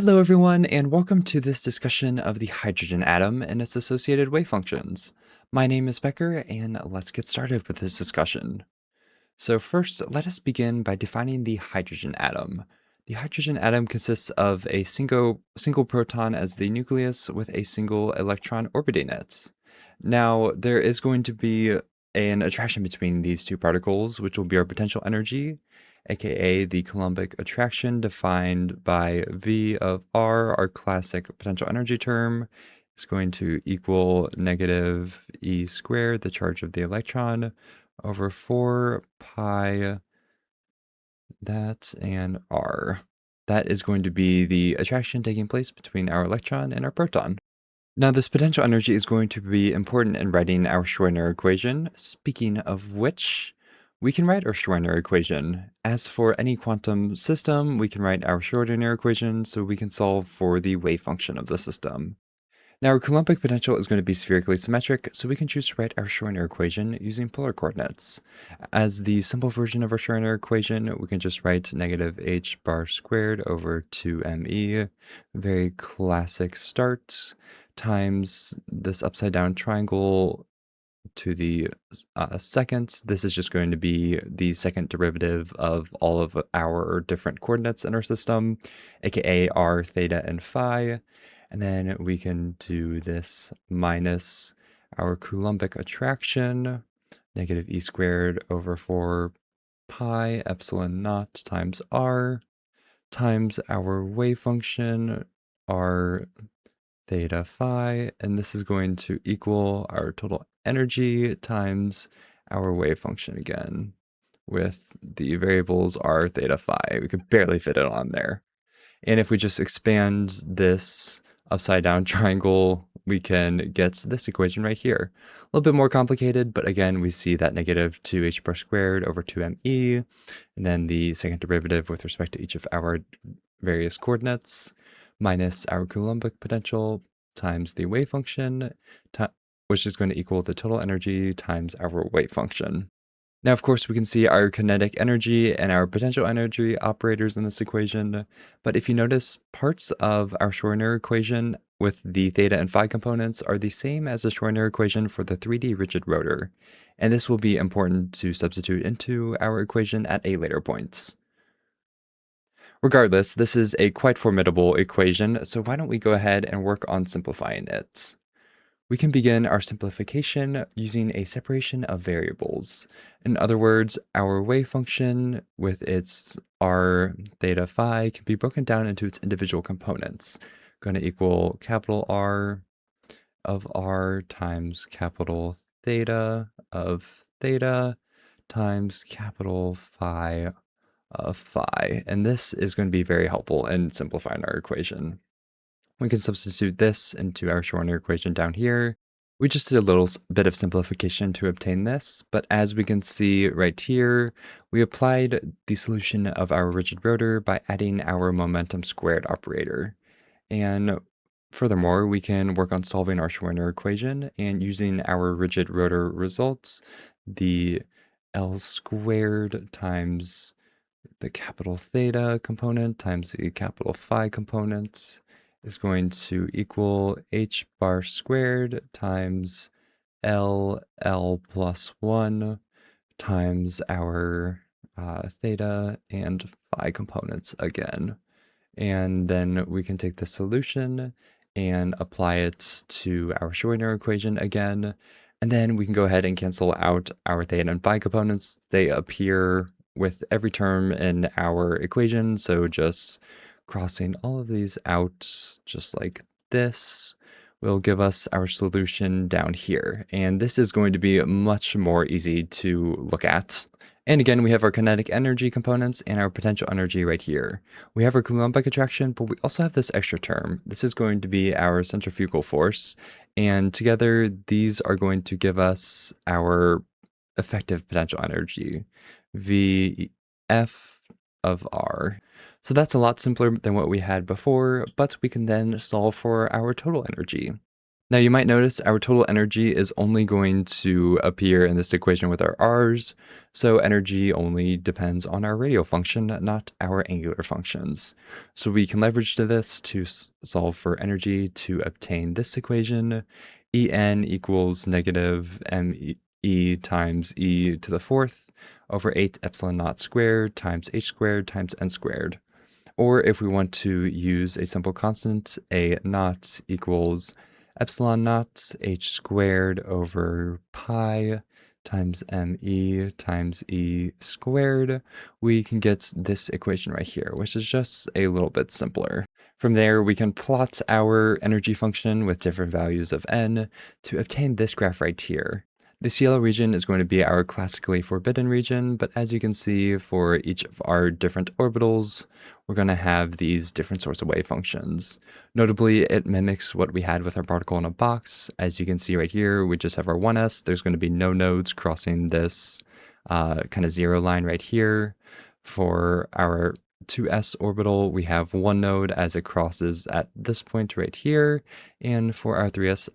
Hello, everyone, and welcome to this discussion of the hydrogen atom and its associated wave functions. My name is Becker, and let's get started with this discussion. So first, let us begin by defining the hydrogen atom. The hydrogen atom consists of a single proton as the nucleus with a single electron orbiting it. Now, there is going to be an attraction between these two particles, which will be our potential energy, aka the Coulombic attraction defined by V of R, our classic potential energy term, is going to equal negative E squared, the charge of the electron, over 4 pi that and R. That is going to be the attraction taking place between our electron and our proton. Now, this potential energy is going to be important in writing our Schrödinger equation, speaking of which, we can write our Schrödinger equation. As for any quantum system, we can write our Schrödinger equation so we can solve for the wave function of the system. Now, our Coulombic potential is going to be spherically symmetric, so we can choose to write our Schrödinger equation using polar coordinates. As the simple version of our Schrödinger equation, we can just write negative h bar squared over 2me, very classic start, times this upside down triangle to the second. This is just going to be the second derivative of all of our different coordinates in our system, aka r, theta, and phi. And then we can do this minus our Coulombic attraction, negative e squared over 4 pi epsilon naught times r, times our wave function, r theta phi, and this is going to equal our total energy times our wave function again, with the variables r theta phi. We could barely fit it on there. And if we just expand this upside down triangle, we can get this equation right here. A little bit more complicated, but again, we see that negative 2h bar squared over 2me, and then the second derivative with respect to each of our various coordinates, minus our Coulombic potential times the wave function, which is going to equal the total energy times our wave function. Now, of course, we can see our kinetic energy and our potential energy operators in this equation, but if you notice, parts of our Schrödinger equation with the theta and phi components are the same as the Schrödinger equation for the 3D rigid rotor, and this will be important to substitute into our equation at a later point. Regardless, this is a quite formidable equation, so why don't we go ahead and work on simplifying it? We can begin our simplification using a separation of variables. In other words, our wave function with its r theta phi can be broken down into its individual components, going to equal capital R of r times capital theta of theta times capital phi of phi. And this is going to be very helpful in simplifying our equation. We can substitute this into our Schrödinger equation down here. We just did a little bit of simplification to obtain this, but as we can see right here, we applied the solution of our rigid rotor by adding our momentum squared operator. And furthermore, we can work on solving our Schrödinger equation and using our rigid rotor results, the L squared times the capital theta component times the capital phi component is going to equal h bar squared times L plus 1 times our theta and phi components again. And then we can take the solution and apply it to our Schrödinger equation again. And then we can go ahead and cancel out our theta and phi components. They appear with every term in our equation, so just crossing all of these out just like this will give us our solution down here. And this is going to be much more easy to look at. And again, we have our kinetic energy components and our potential energy right here. We have our Coulombic attraction, but we also have this extra term. This is going to be our centrifugal force. And together, these are going to give us our effective potential energy, Vf of R. So that's a lot simpler than what we had before, but we can then solve for our total energy. Now, you might notice our total energy is only going to appear in this equation with our r's, so energy only depends on our radial function, not our angular functions. So we can leverage to this to solve for energy to obtain this equation. En equals negative me times e to the fourth over 8 epsilon naught squared times h squared times n squared. Or if we want to use a simple constant, a naught equals epsilon naught h squared over pi times me times e squared, we can get this equation right here, which is just a little bit simpler. From there, we can plot our energy function with different values of n to obtain this graph right here. This yellow region is going to be our classically forbidden region, but as you can see for each of our different orbitals, we're going to have these different sorts of wave functions. Notably, it mimics what we had with our particle in a box. As you can see right here, we just have our 1s. There's going to be no nodes crossing this kind of zero line right here. For our 2s orbital, we have one node as it crosses at this point right here. And for our 3s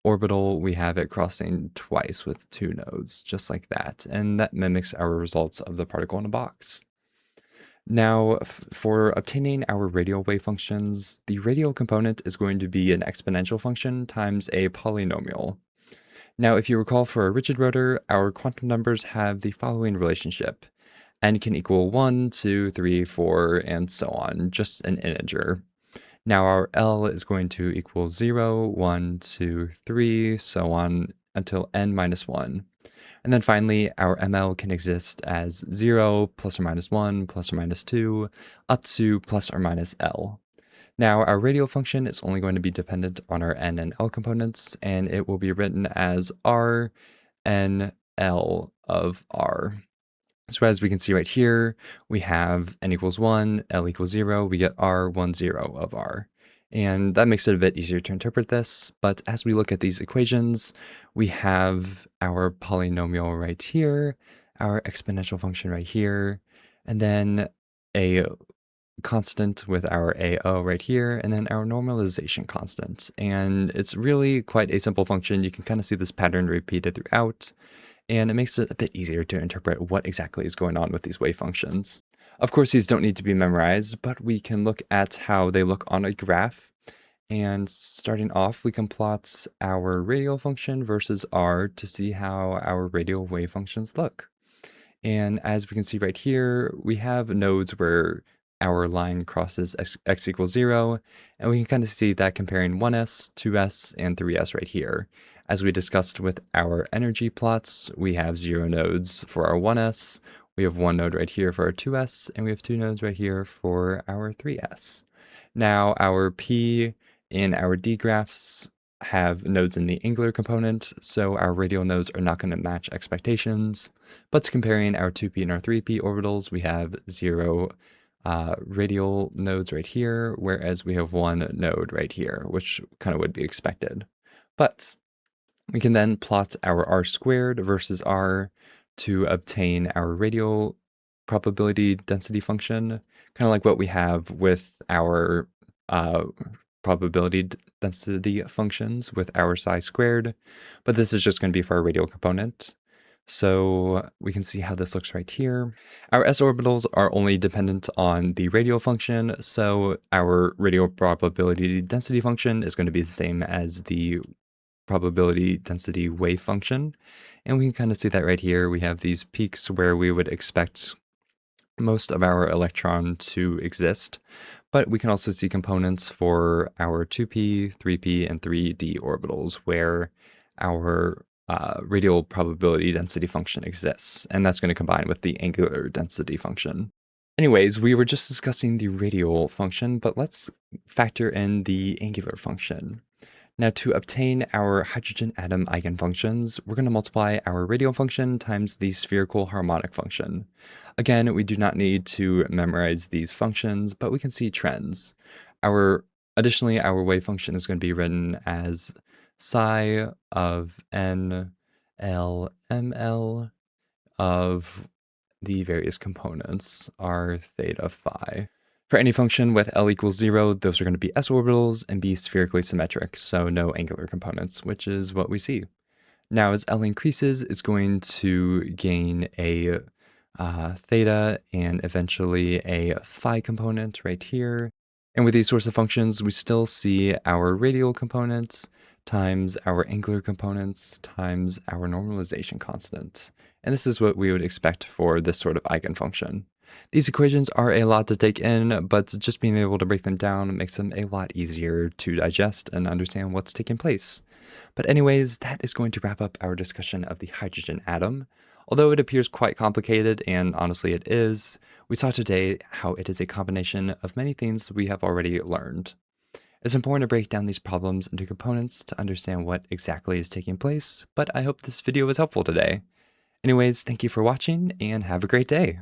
orbital, we have it crossing twice with two nodes, just like that. And that mimics our results of the particle in a box. Now, for obtaining our radial wave functions, the radial component is going to be an exponential function times a polynomial. Now, if you recall for a rigid rotor, our quantum numbers have the following relationship. N can equal 1, 2, 3, 4, and so on, just an integer. Now our L is going to equal 0, 1, 2, 3, so on until n minus 1. And then finally, our ML can exist as 0, plus or minus 1, plus or minus 2, up to plus or minus L. Now, our radial function is only going to be dependent on our n and L components, and it will be written as r n L of r. So as we can see right here, we have n equals 1, L equals 0, we get r 1, 0 of r. And that makes it a bit easier to interpret this, but as we look at these equations, we have our polynomial right here, our exponential function right here, and then a constant with our AO right here, and then our normalization constant. And it's really quite a simple function. You can kind of see this pattern repeated throughout, and it makes it a bit easier to interpret what exactly is going on with these wave functions. Of course, these don't need to be memorized, but we can look at how they look on a graph. And starting off, we can plot our radial function versus r to see how our radial wave functions look. And as we can see right here, we have nodes where our line crosses x equals 0, and we can kind of see that comparing 1s, 2s, and 3s right here. As we discussed with our energy plots, we have 0 nodes for our 1s, we have 1 node right here for our 2s, and we have 2 nodes right here for our 3s. Now, our p and our d graphs have nodes in the angular component, so our radial nodes are not going to match expectations. But comparing our 2p and our 3p orbitals, we have 0 radial nodes right here, whereas we have 1 node right here, which kind of would be expected. But we can then plot our r squared versus r to obtain our radial probability density function, kind of like what we have with our probability density functions with our psi squared, but this is just going to be for our radial component. So we can see how this looks right here. Our s orbitals are only dependent on the radial function, so our radial probability density function is going to be the same as the probability density wave function. And we can kind of see that right here. We have these peaks where we would expect most of our electron to exist, but we can also see components for our 2p, 3p, and 3d orbitals where our radial probability density function exists, and that's going to combine with the angular density function. Anyways, we were just discussing the radial function, but let's factor in the angular function. Now, to obtain our hydrogen atom eigenfunctions, we're going to multiply our radial function times the spherical harmonic function. Again, we do not need to memorize these functions, but we can see trends. Additionally, our wave function is going to be written as psi of n L ml of the various components, r theta phi. For any function with L equals 0, those are going to be s orbitals and be spherically symmetric, so no angular components, which is what we see. Now, as L increases, it's going to gain a theta and eventually a phi component right here. And with these sorts of functions, we still see our radial components times our angular components times our normalization constant. And this is what we would expect for this sort of eigenfunction. These equations are a lot to take in, but just being able to break them down makes them a lot easier to digest and understand what's taking place. But anyways, that is going to wrap up our discussion of the hydrogen atom. Although it appears quite complicated, and honestly it is, we saw today how it is a combination of many things we have already learned. It's important to break down these problems into components to understand what exactly is taking place, but I hope this video was helpful today. Anyways, thank you for watching, and have a great day.